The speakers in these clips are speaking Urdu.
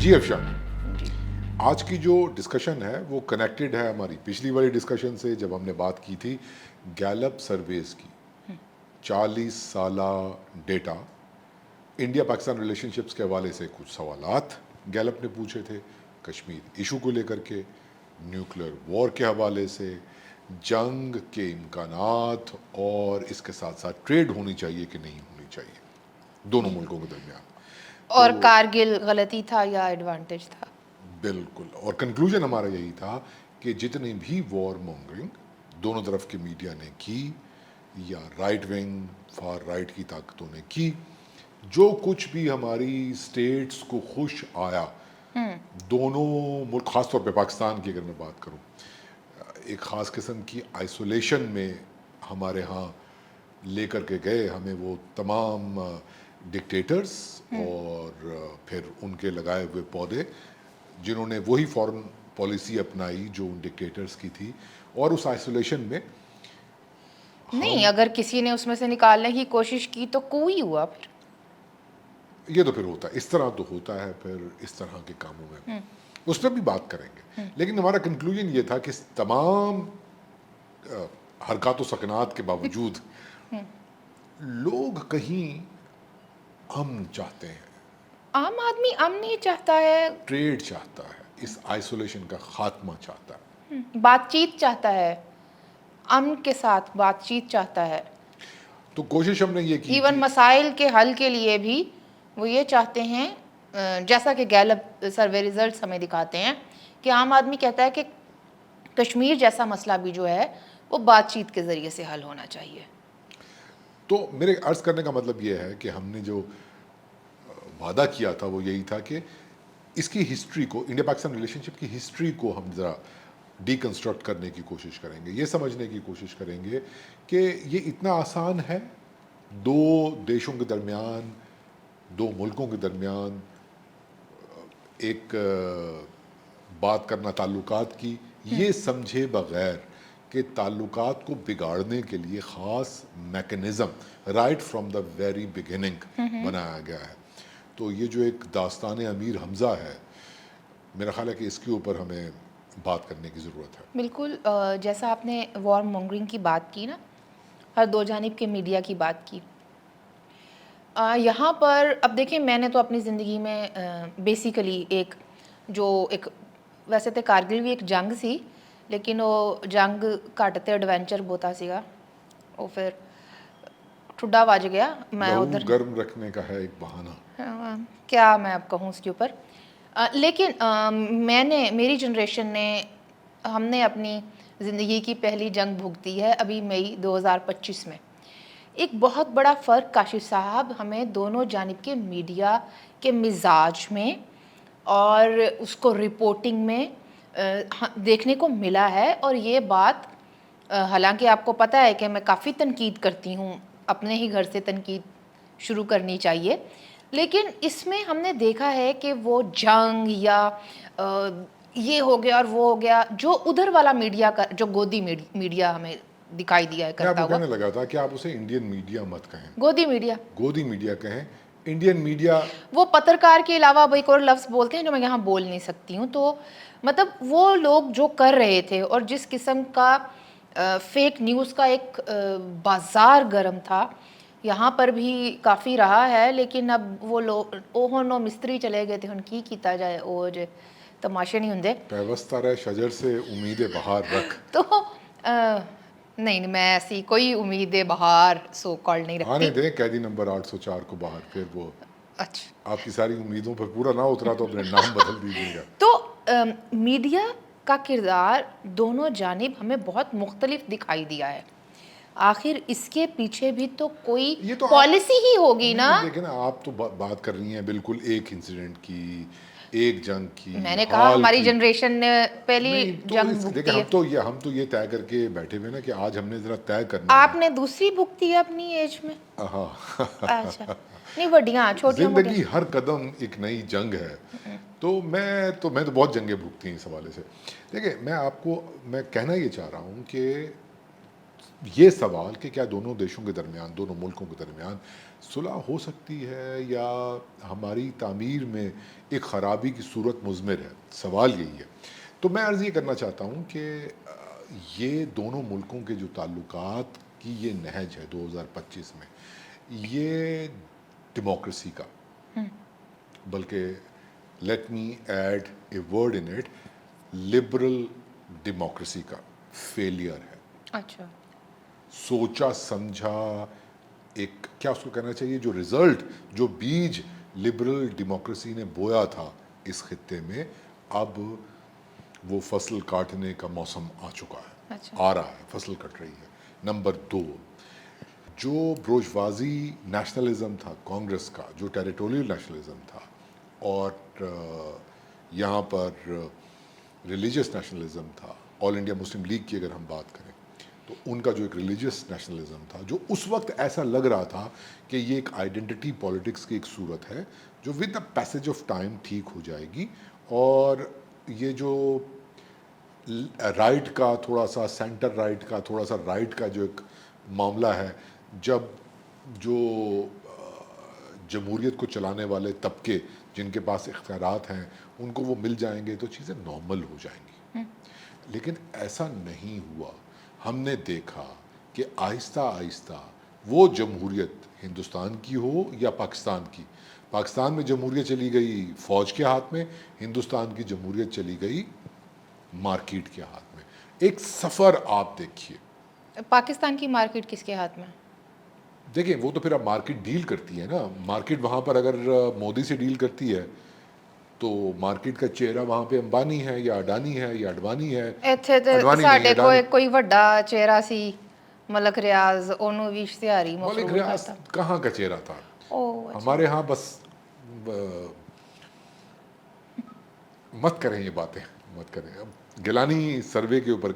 جی افشا، آج کی جو ڈسکشن ہے وہ کنیکٹڈ ہے ہماری پچھلی والی ڈسکشن سے، جب ہم نے بات کی تھی گیلپ سرویز کی 40 سالہ data, India Pakistan relation ships کے حوالے سے کچھ سوالات گیلپ نے پوچھے تھے، کشمیر ایشو کو لے کر کے، نیوکلیر وار کے حوالے سے، جنگ کے امکانات، اور اس کے ساتھ ساتھ ٹریڈ ہونی چاہیے کہ نہیں ہونی چاہیے دونوں ملکوں کے درمیان. اور کارگل غلطی تھا یا ایڈوانٹیج تھا؟ بالکل. اور کنکلوژن ہمارا یہی تھا کہ جتنی بھی وار مونگرنگ دونوں طرف کی میڈیا نے کی یا رائٹ ونگ فار رائٹ کی طاقتوں نے کی، جو کچھ بھی ہماری اسٹیٹس کو خوش آیا دونوں ملک، خاص طور پہ پاکستان کی اگر میں بات کروں، ایک خاص قسم کی آئسولیشن میں ہمارے ہاں لے کر کے گئے ہمیں وہ تمام ڈکٹیٹرز اور پھر ان کے لگائے ہوئے پودے، جنہوں نے وہی فورن پالیسی اپنائی جو ان ڈکٹیٹرز کی تھی. اور اس آئسولیشن میں نہیں، اگر کسی نے اس میں سے نکالنے کی کوشش کی تو کوئی ہوا. پھر یہ تو پھر ہوتا ہے، اس طرح تو ہوتا ہے پھر اس طرح کے کاموں میں، اس پہ بھی بات کریں گے. لیکن ہمارا کنکلوژن یہ تھا کہ تمام حرکات و سکنات کے باوجود لوگ کہیں امن چاہتے ہیں، عام آدمی امن نہیں چاہتا ہے، ٹریڈ چاہتا ہے، اس آئسولیشن کا خاتمہ چاہتا ہے، بات چیت چاہتا ہے، امن کے ساتھ بات چیت چاہتا ہے. تو کوشش ہم نے یہ کی ایون تھی. مسائل کے حل کے لیے بھی وہ یہ چاہتے ہیں، جیسا کہ گیلپ سروے ریزلٹس ہمیں دکھاتے ہیں کہ عام آدمی کہتا ہے کہ کشمیر جیسا مسئلہ بھی جو ہے وہ بات چیت کے ذریعے سے حل ہونا چاہیے. تو میرے عرض کرنے کا مطلب یہ ہے کہ ہم نے جو وعدہ کیا تھا وہ یہی تھا کہ اس کی ہسٹری کو، انڈیا پاکستان ریلیشن شپ کی ہسٹری کو ہم ذرا ڈی کنسٹرکٹ کرنے کی کوشش کریں گے، یہ سمجھنے کی کوشش کریں گے کہ یہ اتنا آسان ہے دو دیشوں کے درمیان، دو ملکوں کے درمیان ایک بات کرنا تعلقات کی، یہ سمجھے بغیر کہ تعلقات کو بگاڑنے کے لیے خاص mechanism right from the very beginning بنایا گیا ہے. تو یہ جو ایک داستان امیر حمزہ ہے، میرا خیال ہے کہ اس کے اوپر ہمیں بات کرنے کی ضرورت ہے. بالکل. جیسا آپ نے وار مونگرنگ کی بات کی نا، ہر دو جانب کے میڈیا کی بات کی، یہاں پر اب دیکھیں، میں نے تو اپنی زندگی میں بیسیکلی ایک ویسے تو کارگل بھی ایک جنگ سی، لیکن وہ جنگ گھٹ تے ایڈوینچر بہتا سیگا، وہ پھر ٹھڈا وج گیا. میں لہو ادھر گرم رکھنے کا ہے ایک بہانہ، کیا میں اب کہوں اس کے اوپر. لیکن میری جنریشن نے، ہم نے اپنی زندگی کی پہلی جنگ بھگتی ہے ابھی مئی 2025 میں. ایک بہت بڑا فرق کاشف صاحب ہمیں دونوں جانب کے میڈیا کے مزاج میں اور اس کو رپورٹنگ میں دیکھنے کو ملا ہے. اور یہ بات، حالانکہ آپ کو پتہ ہے کہ میں کافی تنقید کرتی ہوں، اپنے ہی گھر سے تنقید شروع کرنی چاہیے، لیکن اس میں ہم نے دیکھا ہے کہ وہ جنگ یا یہ ہو گیا اور وہ ہو گیا، جو ادھر والا میڈیا کا، جو گودی میڈیا ہمیں دکھائی دیا ہے میں آپ کرتا کو ہوا. کہنے لگا تھا کہ آپ اسے انڈین میڈیا مت کہیں، گودی میڈیا، گودی میڈیا کہیں. انڈین میڈیا وہ پترکار کے علاوہ اب ایک اور لفظ بولتے ہیں جو میں یہاں بول نہیں سکتی ہوں. تو مطلب وہ لوگ جو کر رہے تھے، اور جس قسم کا فیک نیوز کا ایک بازار گرم تھا، یہاں پر بھی کافی رہا ہے. لیکن اب وہ لوگ اوہنو مستری چلے گئے تھے، ہن کی کیتا جائے، او جو تماشے نہیں ہوندے. پیوستہ رہ شجر سے امید بہار رکھ. تو نہیں، میں ایسی کوئی امید بہار سو کال نہیں رکھتی. آنے دیں قیدی نمبر 804 کو باہر، پھر وہ اچھا، آپ کی ساری امیدوں پر پورا نہ اترا تو اپنے نام بدل دیجیے گا. تو میڈیا کا کردار دونوں جانب ہمیں بہت مختلف دکھائی دیا ہے. آخر اس کے پیچھے بھی تو کوئی یہ تو پالیسی ہی ہوگی نا. دیکھیں نا، آپ تو بات کر رہی ہیں بالکل ایک انسیڈنٹ کی، ایک جنگ کی، میں نے کہا حال ہماری کی. جنریشن نے پہلی نہیں تو جنگ دیکھیں، بھگتی ہے. ہم تو یہ طے کر کے بیٹھے ہوئے نا کہ آج ہم نے ذرا طے کرنا آپ نے دوسری بھگتی ہے اپنی ایج میں. ہاں. اچھا، نہیں وڈیاں، چھوٹیاں موٹیاں. زندگی ہر قدم ایک نئی جنگ ہے. تو میں تو بہت جنگیں بھگتی ہیں اس حوالے سے. دیکھیں، میں آپ کو میں کہنا یہ چاہ رہا ہوں کہ یہ سوال کہ کیا دونوں دیشوں کے درمیان, دونوں ملکوں کے درمیان صلح ہو سکتی ہے یا ہماری تعمیر میں ایک خرابی کی صورت مضمر ہے, سوال یہی ہے. تو میں عرض یہ کرنا چاہتا ہوں کہ یہ دونوں ملکوں کے جو تعلقات کی یہ نہج ہے 2025 میں, یہ ڈیموکریسی کا, بلکہ let me add a word in it, liberal democracy کا فیلئر ہے. اچھا, سوچا سمجھا ایک, کیا اس کو کہنا چاہیے, جو رزلٹ, جو بیج لبرل ڈیموکریسی نے بویا تھا اس خطے میں, اب وہ فصل کاٹنے کا موسم آ چکا ہے, آ رہا ہے, فصل کٹ رہی ہے. نمبر 2, جو بروجوازی نیشنلزم تھا کانگریس کا, جو ٹیریٹوریل نیشنلزم تھا, اور یہاں پر ریلیجس نیشنلزم تھا, آل انڈیا مسلم لیگ کی اگر ہم بات کریں تو ان کا جو ایک ریلیجس نیشنلزم تھا, جو اس وقت ایسا لگ رہا تھا کہ یہ ایک آئیڈینٹی پالیٹکس کی ایک صورت ہے جو with the passage of time ٹھیک ہو جائے گی, اور یہ جو رائٹ کا تھوڑا سا, سینٹر رائٹ کا تھوڑا سا, رائٹ کا جو ایک معاملہ ہے, جب جو جمہوریت کو چلانے والے طبقے جن کے پاس اختیارات ہیں ان کو وہ مل جائیں گے تو چیزیں نارمل ہو جائیں گی. لیکن ایسا نہیں ہوا. ہم نے دیکھا کہ آہستہ آہستہ وہ جمہوریت ہندوستان کی ہو یا پاکستان کی, پاکستان میں جمہوریت چلی گئی فوج کے ہاتھ میں, ہندوستان کی جمہوریت چلی گئی مارکیٹ کے ہاتھ میں. ایک سفر آپ دیکھیے. پاکستان کی مارکیٹ کس کے ہاتھ میں؟ دیکھیں وہ تو پھر اب مارکیٹ ڈیل کرتی ہے نا, مارکیٹ وہاں پر اگر مودی سے ڈیل کرتی ہے تو مارکیٹ کا چہرہ وہاں پہ امبانی ہے یا اڈانی ہے یا اڈوانی ہے. ਇੱਥੇ ਤੇ ਸਾਡੇ ਕੋਲ ਕੋਈ ਵੱਡਾ ਚਿਹਰਾ ਸੀ, ਮਲਕ ਰਿਆਜ਼, ਉਹਨੂੰ ਵੀ ਇਸ਼ਤਿਹਾਰੀ ملک مفروض ریاض کرتا. کہاں کا چہرہ تھا, اوہ ہمارے ہاں بس مت کریں یہ باتیں, مت کریں. اب گیلانی سروے کے اوپر,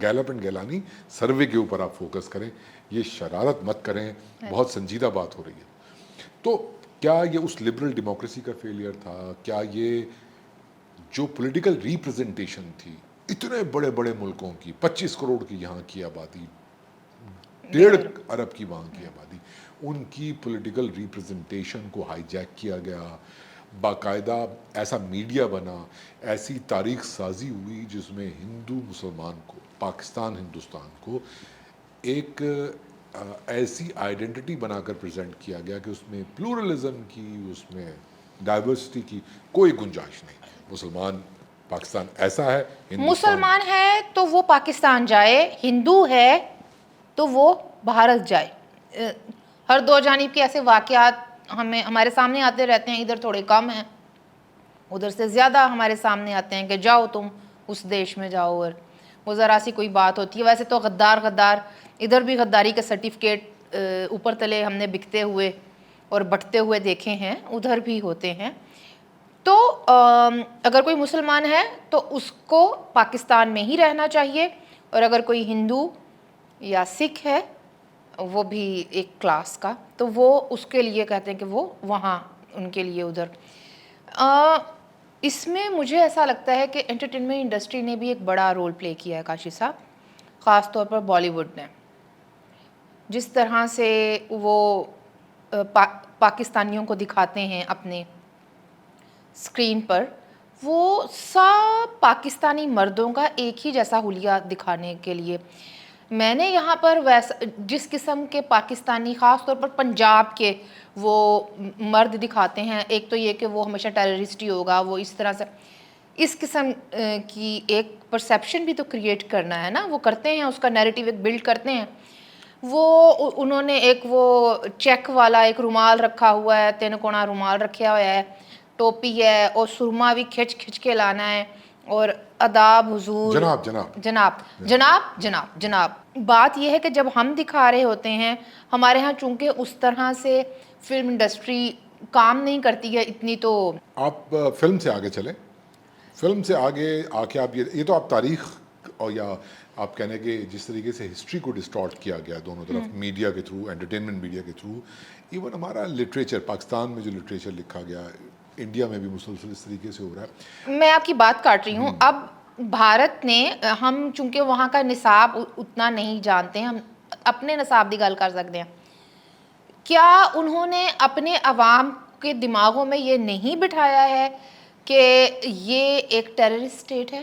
گیلپ اینڈ گیلانی سروے کے اوپر آپ فوکس کریں, یہ شرارت مت کریں, بہت سنجیدہ بات ہو رہی ہے. تو کیا یہ اس لبرل ڈیموکریسی کا فیلئر تھا, کیا یہ جو پولیٹیکل ریپرزنٹیشن تھی اتنے بڑے بڑے ملکوں کی, 25 کروڑ کی یہاں کی آبادی, 1.5 ارب کی وہاں کی آبادی, ان کی پولیٹیکل ریپرزنٹیشن کو ہائی جیک کیا گیا, باقاعدہ ایسا میڈیا بنا, ایسی تاریخ سازی ہوئی جس میں ہندو مسلمان کو, پاکستان ہندوستان کو ایک ایسی آئیڈینٹی بنا کر پریزنٹ کیا گیا کہ اس میں پلورلزم کی, اس میں ڈائیورسٹی کی کوئی گنجائش نہیں. مسلمان پاکستان ایسا ہے, مسلمان ہے تو وہ پاکستان جائے, ہندو ہے تو وہ بھارت جائے. ہر دو جانب کے ایسے واقعات ہمارے سامنے آتے رہتے ہیں, ادھر تھوڑے کم ہیں, ادھر سے زیادہ ہمارے سامنے آتے ہیں کہ جاؤ تم اس دیش میں جاؤ, اور وہ ذرا سی کوئی بات ہوتی ہے. ویسے تو غدار ادھر بھی غداری کے سرٹیفکیٹ اوپر تلے ہم نے بکتے ہوئے اور بٹتے ہوئے دیکھے ہیں, ادھر بھی ہوتے ہیں. تو اگر کوئی مسلمان ہے تو اس کو پاکستان میں ہی رہنا چاہیے, اور اگر کوئی ہندو یا سکھ ہے, وہ بھی ایک کلاس کا, تو وہ اس کے لیے کہتے ہیں کہ وہ وہاں ان کے لیے ادھر. اس میں مجھے ایسا لگتا ہے کہ انٹرٹینمنٹ انڈسٹری نے بھی ایک بڑا رول پلے کیا ہے کاشی صاحب, خاص طور پر بالی ووڈ نے. جس طرح سے وہ پاکستانیوں کو دکھاتے ہیں اپنے اسکرین پر, وہ سب پاکستانی مردوں کا ایک ہی جیسا حلیہ دکھانے کے لیے. میں نے یہاں پر جس قسم کے پاکستانی, خاص طور پر پنجاب کے وہ مرد دکھاتے ہیں, ایک تو یہ کہ وہ ہمیشہ ٹیررسٹ ہی ہوگا, وہ اس طرح سے, اس قسم کی ایک پرسیپشن بھی تو کریٹ کرنا ہے نا, وہ کرتے ہیں, اس کا نیریٹیو ایک بلڈ کرتے ہیں. وہ انہوں نے ایک وہ چیک والا ایک رومال رکھا ہوا ہے, 3 کونا رومال رکھا ہوا ہے, ٹوپی ہے, اور سرما بھی کھچ کے لانا ہے, اور آداب حضور, جناب جناب جناب جناب جناب جناب. بات یہ ہے کہ جب ہم دکھا رہے ہوتے ہیں, ہمارے ہاں چونکہ اس طرح سے فلم انڈسٹری کام نہیں کرتی ہے اتنی, تو آپ فلم سے آگے چلیں, فلم سے آگے آ کے آپ یہ تو آپ تاریخ اور یا آپ کہنے کہ جس طریقے سے ہسٹری کو ڈسٹارٹ کیا گیا دونوں طرف, میڈیا کے تھرو, انٹرٹینمنٹ میڈیا کے تھرو, ایون ہمارا لٹریچر, پاکستان میں جو لٹریچر لکھا گیا, انڈیا میں بھی مسلسل اس طریقے سے ہو رہا ہے. میں آپ کی بات کاٹ رہی ہوں. اب بھارت نے, ہم چونکہ وہاں کا نصاب اتنا نہیں جانتے ہیں, ہم اپنے نصاب دی گل کر سکتے ہیں, کیا انہوں نے اپنے عوام کے دماغوں میں یہ نہیں بٹھایا ہے کہ یہ ایک ٹیررسٹ اسٹیٹ ہے,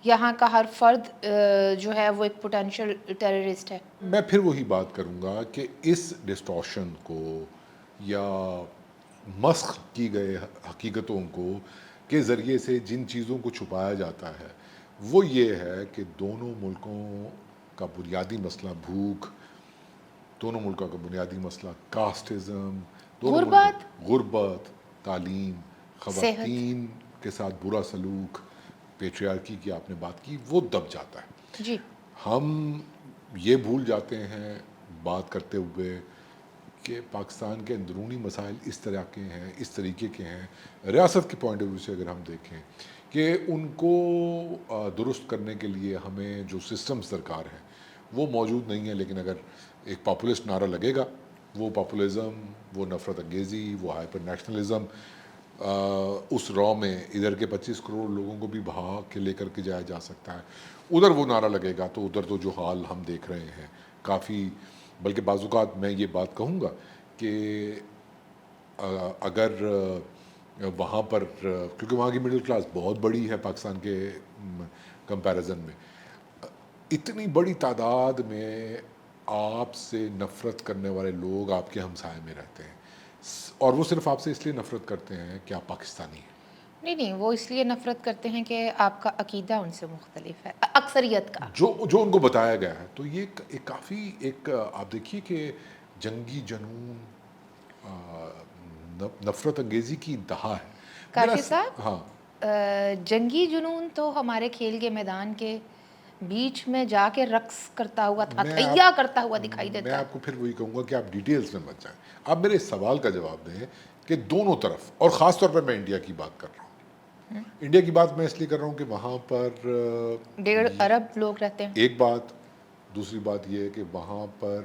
یہاں کا ہر فرد جو ہے وہ ایک پوٹینشیل ٹیررسٹ ہے؟ میں پھر وہی بات کروں گا کہ اس ڈسٹورشن کو یا مسخ کی گئے حقیقتوں کو کے ذریعے سے جن چیزوں کو چھپایا جاتا ہے وہ یہ ہے کہ دونوں ملکوں کا بنیادی مسئلہ بھوک, دونوں ملکوں کا بنیادی مسئلہ کاسٹزم, غربت, تعلیم, خواتین کے ساتھ برا سلوک, پیٹریارکی کی آپ نے بات کی, وہ دب جاتا ہے. جی, ہم یہ بھول جاتے ہیں بات کرتے ہوئے کہ پاکستان کے اندرونی مسائل اس طرح کے ہیں, اس طریقے کے ہیں, ریاست کے پوائنٹ آف ویو سے اگر ہم دیکھیں کہ ان کو درست کرنے کے لیے ہمیں جو سسٹمز درکار ہیں وہ موجود نہیں ہیں. لیکن اگر ایک پاپولسٹ نعرہ لگے گا, وہ پاپولزم, وہ نفرت انگیزی, وہ ہائپر نیشنلزم, اس رو میں ادھر کے 25 کروڑ لوگوں کو بھی بہا کے لے کر کے جایا جا سکتا ہے. ادھر وہ نعرہ لگے گا تو ادھر تو جو حال ہم دیکھ رہے ہیں کافی, بلکہ بعض اوقات میں یہ بات کہوں گا کہ اگر وہاں پر, کیونکہ وہاں کی مڈل کلاس بہت بڑی ہے پاکستان کے کمپیریزن میں, اتنی بڑی تعداد میں آپ سے نفرت کرنے والے لوگ آپ کے ہمسائے میں رہتے ہیں, اور وہ صرف آپ سے اس لیے نفرت کرتے ہیں کہ آپ پاکستانی ہیں. نہیں, وہ اس لیے نفرت کرتے ہیں کہ آپ کا عقیدہ ان سے مختلف ہے, اکثریت کا جو ان کو بتایا گیا ہے. تو یہ ایک کافی ایک آپ دیکھیے کہ جنگی جنون, نفرت انگیزی کی انتہا ہے. کاشف صاحب, ہاں, جنگی جنون تو ہمارے کھیل کے میدان کے بیچ میں جا کے رقص کرتا ہوا, تھیا کرتا ہوا دکھائی دیتا میں ہے. آپ کو پھر وہی کہوں گا کہ آپ ڈیٹیلز میں مت جائیں, آپ میرے سوال کا جواب دیں کہ دونوں طرف, اور خاص طور پر میں انڈیا کی بات کر رہا ہوں, انڈیا کی بات میں اس لیے کر رہا ہوں کہ وہاں پر 1.5 ارب لوگ رہتے ہیں. ایک بات, دوسری بات یہ ہے کہ وہاں پر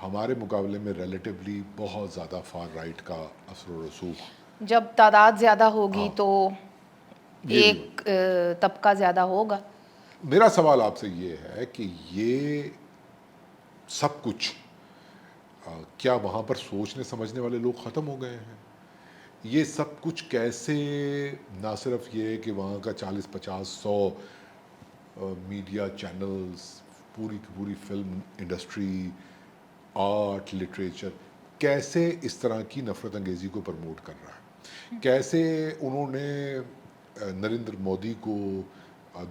ہمارے مقابلے میں ریلیٹیولی بہت زیادہ فار رائٹ کا اثر و رسوخ. جب تعداد زیادہ ہوگی تو ایک طبقہ زیادہ ہوگا. میرا سوال آپ سے یہ ہے کہ یہ سب کچھ کیا وہاں پر سوچنے سمجھنے والے لوگ ختم ہو گئے ہیں؟ یہ سب کچھ کیسے, نہ صرف یہ کہ وہاں کا 40-50-100 میڈیا چینلز, پوری کی پوری فلم انڈسٹری, آرٹ, لٹریچر, کیسے اس طرح کی نفرت انگیزی کو پروموٹ کر رہا ہے, کیسے انہوں نے نریندر مودی کو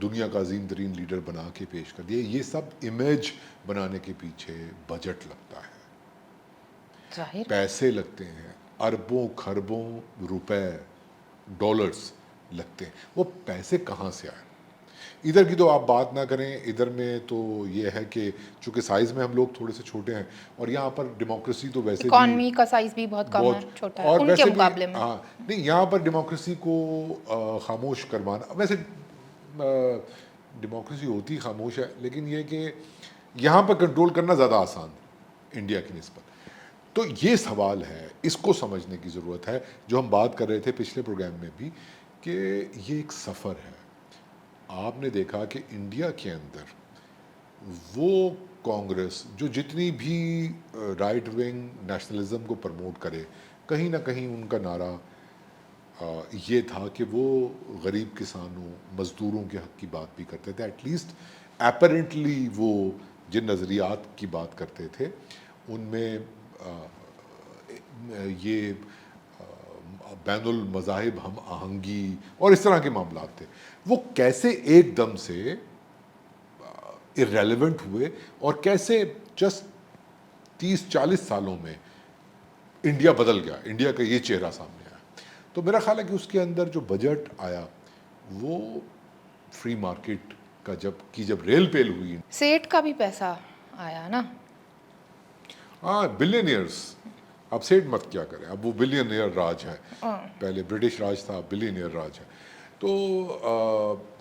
دنیا کا عظیم ترین لیڈر بنا کے پیش کر دیا. یہ سب امیج بنانے کے پیچھے بجٹ لگتا ہے, ظاہر پیسے لگتے ہیں, اربوں کھربوں روپے, ڈالرز لگتے ہیں. وہ پیسے کہاں سے آئے؟ ادھر کی تو آپ بات نہ کریں, ادھر میں تو یہ ہے کہ چونکہ سائز میں ہم لوگ تھوڑے سے چھوٹے ہیں, اور یہاں پر ڈیموکریسی تو ویسے بھی اکانومی کا سائز بھی بہت کم ہے, چھوٹا ہے اور ان کے ویسے مقابلے بھی, میں. ہاں نہیں, یہاں پر ڈیموکریسی کو خاموش کروانا, ویسے ڈیموکریسی ہوتی خاموش ہے, لیکن یہ کہ یہاں پر کنٹرول کرنا زیادہ آسان ہے انڈیا کی نسبت. تو یہ سوال ہے, اس کو سمجھنے کی ضرورت ہے, جو ہم بات کر رہے تھے پچھلے پروگرام میں بھی, کہ یہ ایک سفر ہے. آپ نے دیکھا کہ انڈیا کے اندر وہ کانگریس جو جتنی بھی رائٹ ونگ نیشنلزم کو پروموٹ کرے, کہیں نہ کہیں ان کا نعرہ یہ تھا کہ وہ غریب کسانوں, مزدوروں کے حق کی بات بھی کرتے تھے. ایٹ لیسٹ اپیرنٹلی وہ جن نظریات کی بات کرتے تھے ان میں یہ بین المذاہب ہم آہنگی اور اس طرح کے معاملات تھے. وہ کیسے ایک دم سے irrelevant ہوئے, اور کیسے جسٹ 30-40 سالوں میں انڈیا بدل گیا, انڈیا کا یہ چہرہ سامنے آیا. تو میرا خیال ہے کہ اس کے اندر جو بجٹ آیا وہ فری مارکیٹ کا جب ریل پیل ہوئی. سیٹ کا بھی پیسہ آیا نا, ہاں, بلینئرز. اب سیٹ مت کیا کریں, اب وہ بلینئر راج ہے, پہلے برٹش راج تھا, بلینئر راج ہے. تو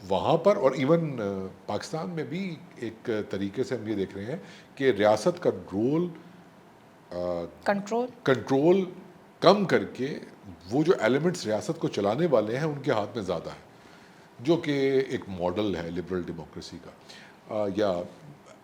وہاں پر, اور ایون پاکستان میں بھی ایک طریقے سے ہم یہ دیکھ رہے ہیں کہ ریاست کا رول کنٹرول کم کر کے وہ جو ایلیمنٹس ریاست کو چلانے والے ہیں ان کے ہاتھ میں زیادہ ہے, جو کہ ایک ماڈل ہے لبرل ڈیموکریسی کا. یا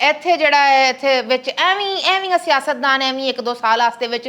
ਇੱਥੇ ਜਿਹੜਾ ਹੈ ਇੱਥੇ ਵਿੱਚ ਐਵੇਂ ਸਿਆਸਤਦਾਨ ਐਵੇਂ ਇੱਕ ਦੋ ਸਾਲ ਵਾਸਤੇ ਵਿੱਚ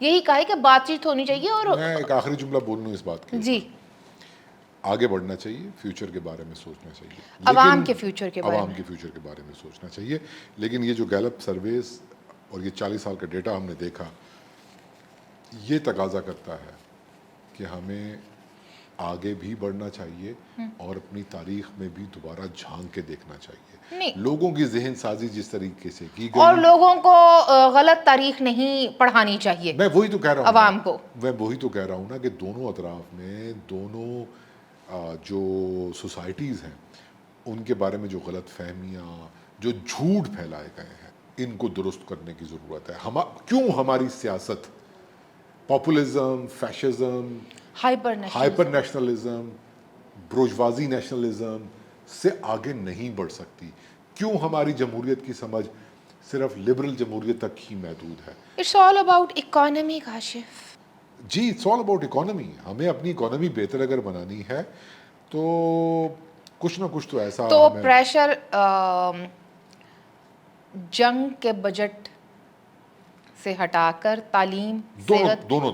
یہی کہا ہے کہ بات چیت ہونی چاہیے. اور میں ایک آخری جملہ بول لوں اس بات کے جی آگے بڑھنا چاہیے, فیوچر کے بارے میں سوچنا چاہیے, عوام کے فیوچر کے بارے عوام میں. کے فیوچر کے بارے میں سوچنا چاہیے. لیکن یہ جو گیلپ سرویز اور یہ 40 سال کا ڈیٹا ہم نے دیکھا, یہ تقاضا کرتا ہے کہ ہمیں آگے بھی بڑھنا چاہیے اور اپنی تاریخ میں بھی دوبارہ جھانک کے دیکھنا چاہیے. نہیں, لوگوں کی ذہن سازی جس طریقے سے کی اور گئی, لوگوں کو غلط تاریخ نہیں پڑھانی چاہیے میں وہی تو کہہ رہا ہوں عوام کو. میں وہی تو کہہ رہا ہوں نا کہ دونوں اطراف میں دونوں جو سوسائٹیز ہیں ان کے بارے میں جو غلط فہمیاں, جو جھوٹ پھیلائے گئے ہیں, ان کو درست کرنے کی ضرورت ہے. کیوں ہماری سیاست populism, fascism, hyper national. Hyper nationalism, bourgeoisie nationalism سے آگے نہیں بڑھ سکتی؟ کیوں ہماری جمہوریت کی سمجھ صرف لبرل جمہوریت تک ہی محدود ہے؟ It's all about economy Kashif. جی, اٹس آل اباؤٹ اکانومی. ہمیں اپنی اکانومی بہتر اگر بنانی ہے تو کچھ نہ کچھ تو ایسا تو ہمیں پریشر جنگ کے بجٹ سے ہٹا کر تعلیم, صحت. دونوں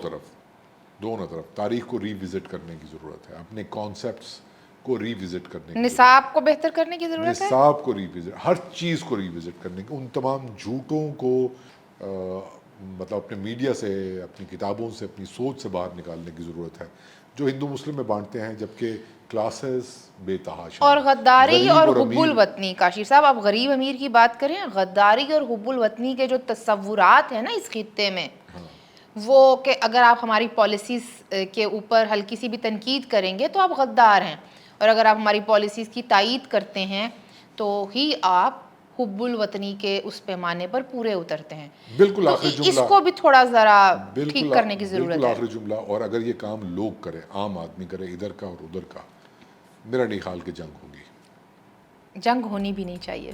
طرف تاریخ کو ری وزٹ کرنے کی ضرورت ہے, اپنے کانسیپٹس کو ری وزٹ کرنے کی نصاب کو بہتر کرنے کی ضرورت ہے. نصاب کو ری وزٹ, ہر چیز کو ری وزٹ کرنے کی, ان تمام جھوٹوں کو مطلب اپنے میڈیا سے, اپنی کتابوں سے, اپنی سوچ سے باہر نکالنے کی ضرورت ہے, جو ہندو مسلم میں بانٹتے ہیں جبکہ کلاسز بے تحاشا. اور غداری اور حب امیر, الوطنی. کاشی صاحب آپ غریب امیر کی بات کریں, غداری اور حب الوطنی کے جو تصورات ہیں نا اس خطے میں, وہ کہ اگر آپ ہماری پالیسیز کے اوپر ہلکی سی بھی تنقید کریں گے تو آپ غدار ہیں, اور اگر آپ ہماری پالیسیز کی تائید کرتے ہیں تو ہی آپ حب الوطنی کے اس پیمانے پر پورے اترتے ہیں. بالکل تو آخری اس جملہ, کو بھی تھوڑا ذرا ٹھیک بالکل کرنے کی ضرورت بالکل ہے. آخری جملہ, اور اگر یہ کام لوگ کریں, عام آدمی کرے, ادھر کا اور ادھر کا, میرا نہیں خیال کہ جنگ ہوگی. جنگ ہونی بھی نہیں چاہیے.